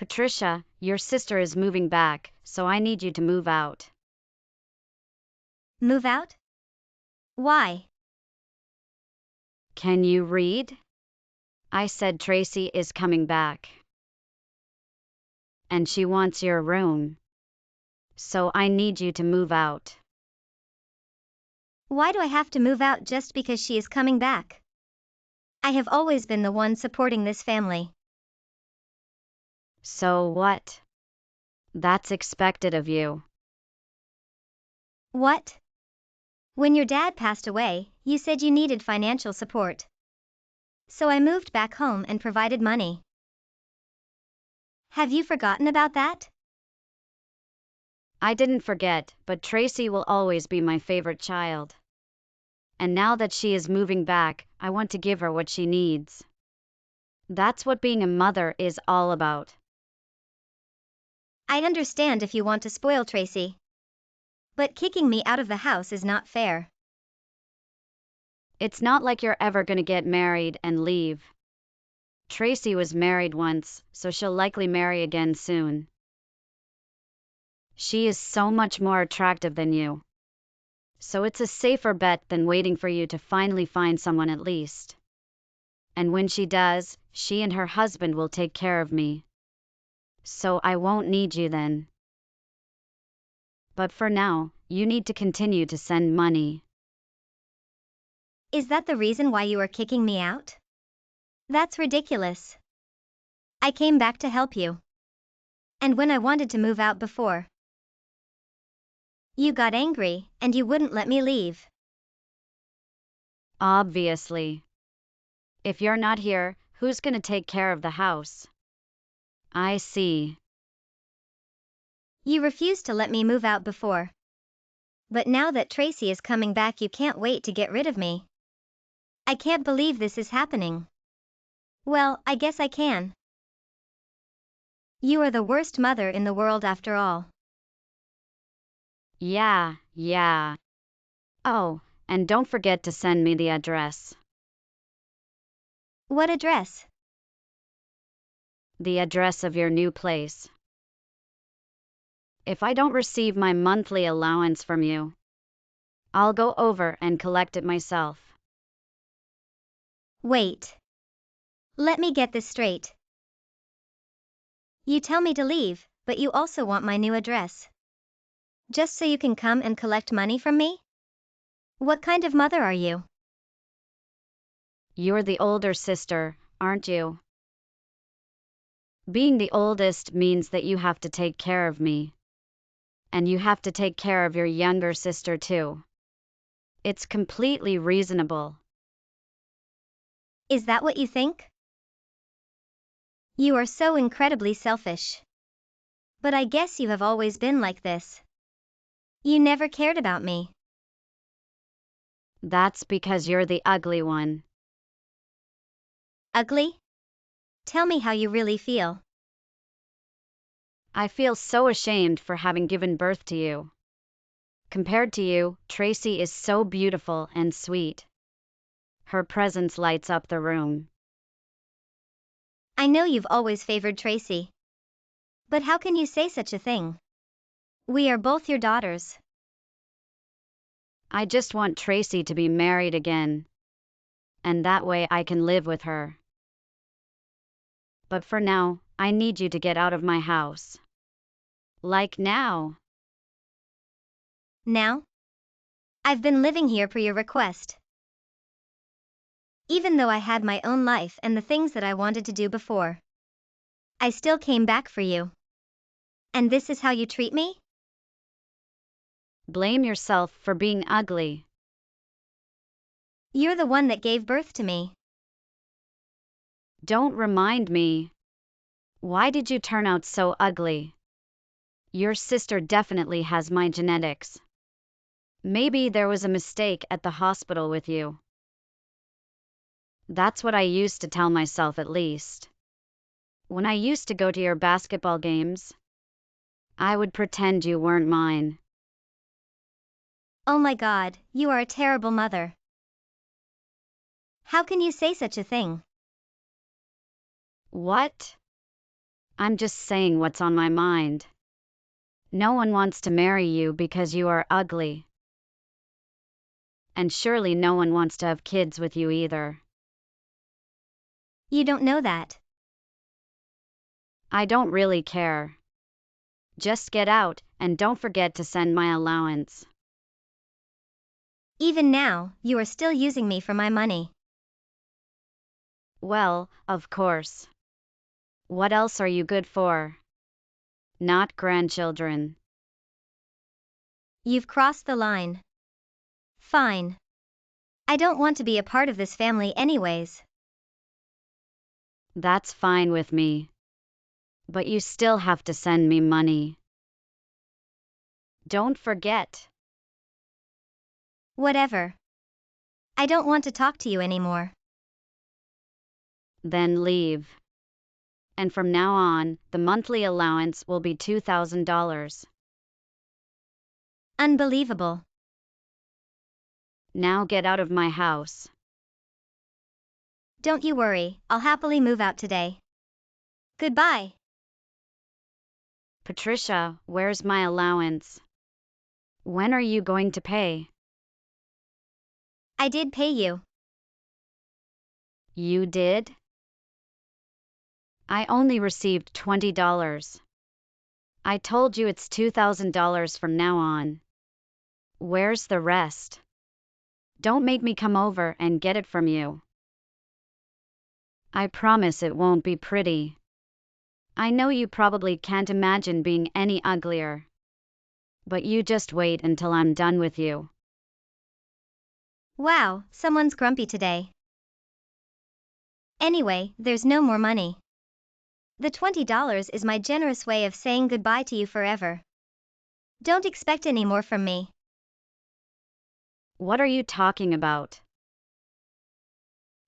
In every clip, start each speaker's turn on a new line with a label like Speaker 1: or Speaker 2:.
Speaker 1: Patricia, your sister is moving back, so I need you to move out.
Speaker 2: Move out? Why?
Speaker 1: Can you read? I said Tracy is coming back. And she wants your room. So I need you to move out.
Speaker 2: Why do I have to move out just because she is coming back? I have always been the one supporting this family.
Speaker 1: So what? That's expected of you.
Speaker 2: What? When your dad passed away, you said you needed financial support. So I moved back home and provided money. Have you forgotten about that?
Speaker 1: I didn't forget, but Tracy will always be my favorite child. And now that she is moving back, I want to give her what she needs. That's what being a mother is all about.
Speaker 2: I understand if you want to spoil Tracy. But kicking me out of the house is not fair.
Speaker 1: It's not like you're ever gonna get married and leave. Tracy was married once, so she'll likely marry again soon. She is so much more attractive than you. So it's a safer bet than waiting for you to finally find someone at least. And when she does, she and her husband will take care of me. So I won't need you then. But for now, you need to continue to send money.
Speaker 2: Is that the reason why you are kicking me out? That's ridiculous. I came back to help you. And when I wanted to move out before, you got angry, and you wouldn't let me leave.
Speaker 1: Obviously. If you're not here, who's gonna take care of the house? I see.
Speaker 2: You refused to let me move out before. But now that Tracy is coming back, you can't wait to get rid of me. I can't believe this is happening. Well, I guess I can. You are the worst mother in the world after all.
Speaker 1: Yeah. Oh, and don't forget to send me the address.
Speaker 2: What address?
Speaker 1: The address of your new place. If I don't receive my monthly allowance from you, I'll go over and collect it myself.
Speaker 2: Wait. Let me get this straight. You tell me to leave, but you also want my new address. Just so you can come and collect money from me? What kind of mother are you?
Speaker 1: You're the older sister, aren't you? Being the oldest means that you have to take care of me. And you have to take care of your younger sister too. It's completely reasonable.
Speaker 2: Is that what you think? You are so incredibly selfish. But I guess you have always been like this. You never cared about me.
Speaker 1: That's because you're the ugly one.
Speaker 2: Ugly? Tell me how you really feel.
Speaker 1: I feel so ashamed for having given birth to you. Compared to you, Tracy is so beautiful and sweet. Her presence lights up the room.
Speaker 2: I know you've always favored Tracy. But how can you say such a thing? We are both your daughters.
Speaker 1: I just want Tracy to be married again. And that way I can live with her. But for now, I need you to get out of my house. Like now.
Speaker 2: Now? I've been living here per your request. Even though I had my own life and the things that I wanted to do before, I still came back for you. And this is how you treat me?
Speaker 1: Blame yourself for being ugly.
Speaker 2: You're the one that gave birth to me.
Speaker 1: Don't remind me. Why did you turn out so ugly? Your sister definitely has my genetics. Maybe there was a mistake at the hospital with you. That's what I used to tell myself at least. When I used to go to your basketball games, I would pretend you weren't mine.
Speaker 2: Oh my God, you are a terrible mother. How can you say such a thing?
Speaker 1: What? I'm just saying what's on my mind. No one wants to marry you because you are ugly. And surely no one wants to have kids with you either.
Speaker 2: You don't know that.
Speaker 1: I don't really care. Just get out, and don't forget to send my allowance.
Speaker 2: Even now, you are still using me for my money.
Speaker 1: Well, of course. What else are you good for? Not grandchildren.
Speaker 2: You've crossed the line. Fine. I don't want to be a part of this family anyways.
Speaker 1: That's fine with me. But you still have to send me money. Don't forget.
Speaker 2: Whatever. I don't want to talk to you anymore.
Speaker 1: Then leave. And from now on, the monthly allowance will be $2,000.
Speaker 2: Unbelievable.
Speaker 1: Now get out of my house.
Speaker 2: Don't you worry, I'll happily move out today. Goodbye.
Speaker 1: Patricia, where's my allowance? When are you going to pay?
Speaker 2: I did pay you.
Speaker 1: You did? I only received $20. I told you it's $2,000 from now on. Where's the rest? Don't make me come over and get it from you. I promise it won't be pretty. I know you probably can't imagine being any uglier. But you just wait until I'm done with you.
Speaker 2: Wow, someone's grumpy today. Anyway, there's no more money. The $20 is my generous way of saying goodbye to you forever. Don't expect any more from me.
Speaker 1: What are you talking about?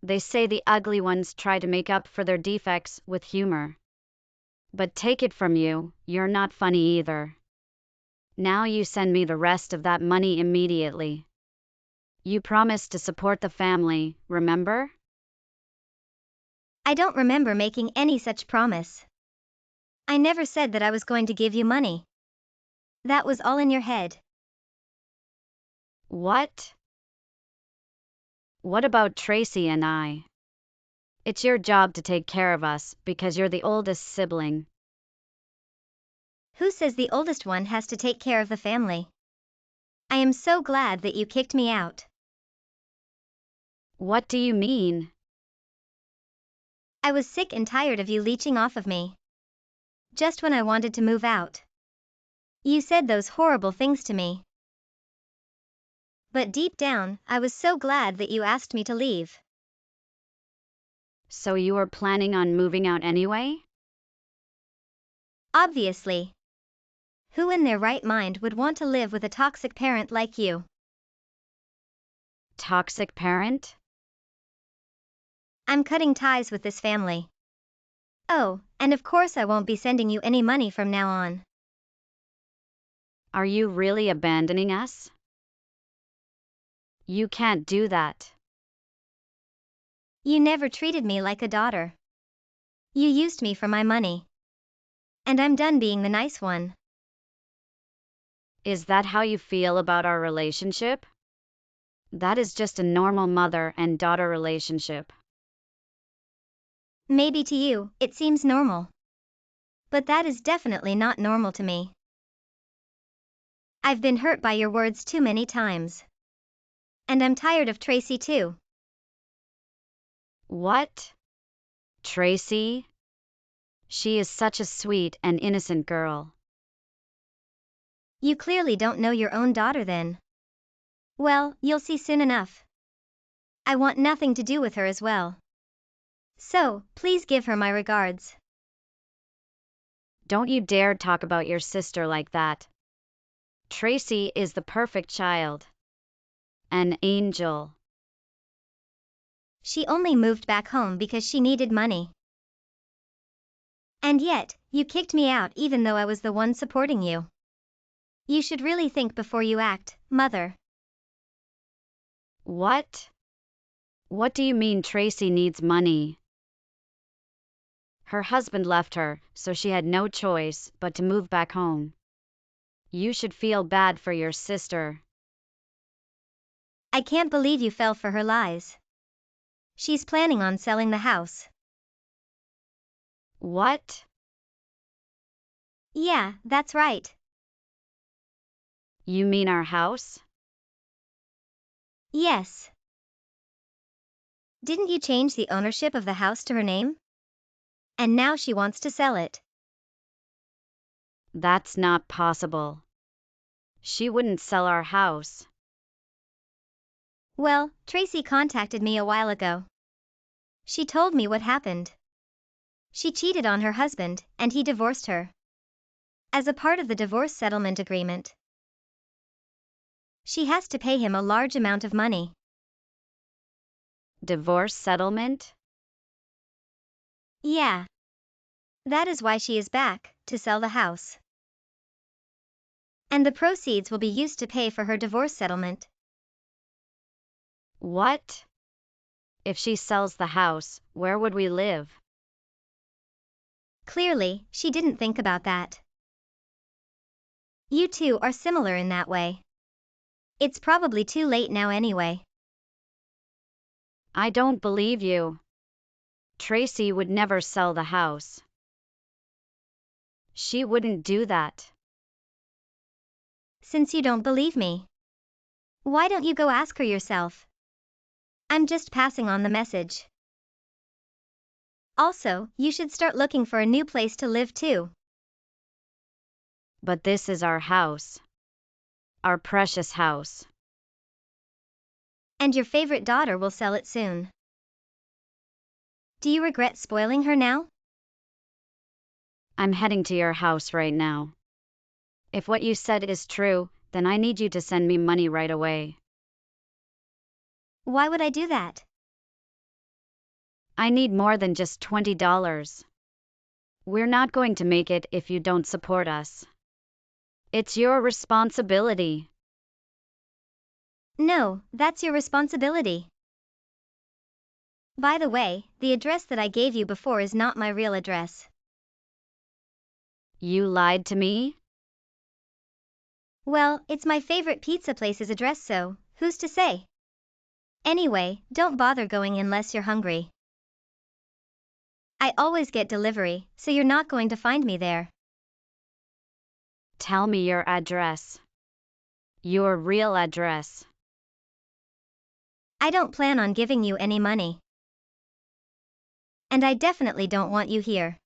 Speaker 1: They say the ugly ones try to make up for their defects with humor. But take it from you, you're not funny either. Now you send me the rest of that money immediately. You promised to support the family, remember?
Speaker 2: I don't remember making any such promise. I never said that I was going to give you money. That was all in your head.
Speaker 1: What? What about Tracy and I? It's your job to take care of us because you're the oldest sibling.
Speaker 2: Who says the oldest one has to take care of the family? I am so glad that you kicked me out.
Speaker 1: What do you mean?
Speaker 2: I was sick and tired of you leeching off of me. Just when I wanted to move out. You said those horrible things to me. But deep down, I was so glad that you asked me to leave.
Speaker 1: So you were planning on moving out anyway?
Speaker 2: Obviously. Who in their right mind would want to live with a toxic parent like you?
Speaker 1: Toxic parent?
Speaker 2: I'm cutting ties with this family. Oh, and of course I won't be sending you any money from now on.
Speaker 1: Are you really abandoning us? You can't do that.
Speaker 2: You never treated me like a daughter. You used me for my money. And I'm done being the nice one.
Speaker 1: Is that how you feel about our relationship? That is just a normal mother and daughter relationship.
Speaker 2: Maybe to you, it seems normal. But that is definitely not normal to me. I've been hurt by your words too many times. And I'm tired of Tracy too.
Speaker 1: What? Tracy? She is such a sweet and innocent girl.
Speaker 2: You clearly don't know your own daughter then. Well, you'll see soon enough. I want nothing to do with her as well. So, please give her my regards.
Speaker 1: Don't you dare talk about your sister like that. Tracy is the perfect child. An angel.
Speaker 2: She only moved back home because she needed money. And yet, you kicked me out even though I was the one supporting you. You should really think before you act, Mother.
Speaker 1: What? What do you mean Tracy needs money? Her husband left her, so she had no choice but to move back home. You should feel bad for your sister.
Speaker 2: I can't believe you fell for her lies. She's planning on selling the house.
Speaker 1: What?
Speaker 2: Yeah, that's right.
Speaker 1: You mean our house?
Speaker 2: Yes. Didn't you change the ownership of the house to her name? And now she wants to sell it.
Speaker 1: That's not possible. She wouldn't sell our house.
Speaker 2: Well, Tracy contacted me a while ago. She told me what happened. She cheated on her husband, and he divorced her. As a part of the divorce settlement agreement, she has to pay him a large amount of money.
Speaker 1: Divorce settlement?
Speaker 2: Yeah. That is why she is back, to sell the house. And the proceeds will be used to pay for her divorce settlement.
Speaker 1: What? If she sells the house, where would we live?
Speaker 2: Clearly, she didn't think about that. You two are similar in that way. It's probably too late now anyway.
Speaker 1: I don't believe you. Tracy would never sell the house. She wouldn't do that.
Speaker 2: Since you don't believe me, why don't you go ask her yourself? I'm just passing on the message. Also, you should start looking for a new place to live too.
Speaker 1: But this is our house. Our precious house.
Speaker 2: And your favorite daughter will sell it soon. Do you regret spoiling her now?
Speaker 1: I'm heading to your house right now. If what you said is true, then I need you to send me money right away.
Speaker 2: Why would I do that?
Speaker 1: I need more than just $20. We're not going to make it if you don't support us. It's your responsibility.
Speaker 2: No, that's your responsibility. By the way, the address that I gave you before is not my real address.
Speaker 1: You lied to me?
Speaker 2: Well, it's my favorite pizza place's address, so who's to say? Anyway, don't bother going unless you're hungry. I always get delivery, so you're not going to find me there.
Speaker 1: Tell me your address. Your real address.
Speaker 2: I don't plan on giving you any money. And I definitely don't want you here.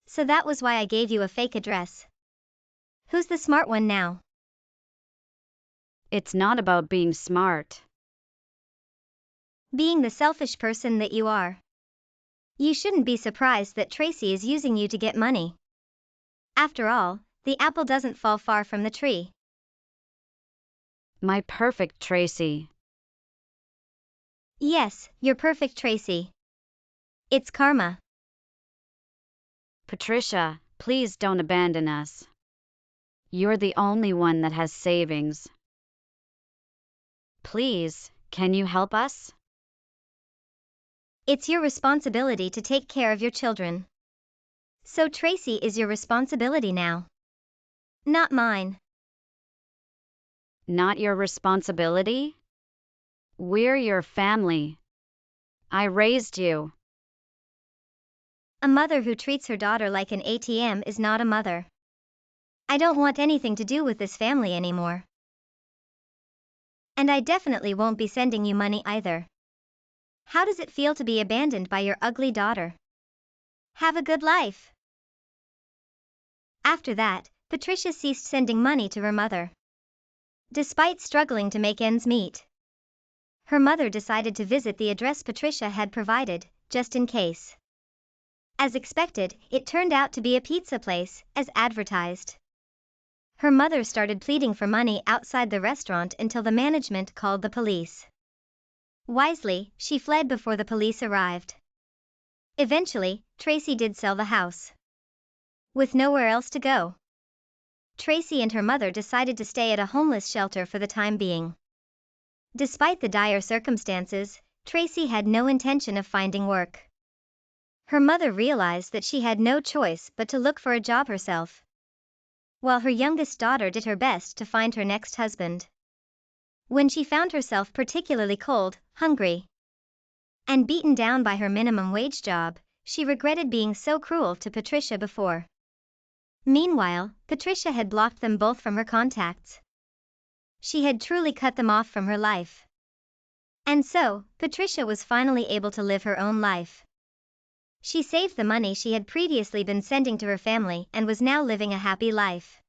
Speaker 2: So that was why I gave you a fake address. Who's the smart one now?
Speaker 1: It's not about being smart.
Speaker 2: Being the selfish person that you are. You shouldn't be surprised that Tracy is using you to get money. After all, the apple doesn't fall far from the tree.
Speaker 1: My perfect Tracy.
Speaker 2: Yes, you're perfect, Tracy. It's karma.
Speaker 1: Patricia, please don't abandon us. You're the only one that has savings. Please, can you help us?
Speaker 2: It's your responsibility to take care of your children. So Tracy is your responsibility now. Not mine.
Speaker 1: Not your responsibility? We're your family. I raised you.
Speaker 2: A mother who treats her daughter like an ATM is not a mother. I don't want anything to do with this family anymore. And I definitely won't be sending you money either. How does it feel to be abandoned by your ugly daughter? Have a good life. After that, Patricia ceased sending money to her mother. Despite struggling to make ends meet, her mother decided to visit the address Patricia had provided, just in case. As expected, it turned out to be a pizza place, as advertised. Her mother started pleading for money outside the restaurant until the management called the police. Wisely, she fled before the police arrived. Eventually, Tracy did sell the house. With nowhere else to go, Tracy and her mother decided to stay at a homeless shelter for the time being. Despite the dire circumstances, Tracy had no intention of finding work. Her mother realized that she had no choice but to look for a job herself, while her youngest daughter did her best to find her next husband. When she found herself particularly cold, hungry, and beaten down by her minimum wage job, she regretted being so cruel to Patricia before. Meanwhile, Patricia had blocked them both from her contacts. She had truly cut them off from her life. And so, Patricia was finally able to live her own life. She saved the money she had previously been sending to her family and was now living a happy life.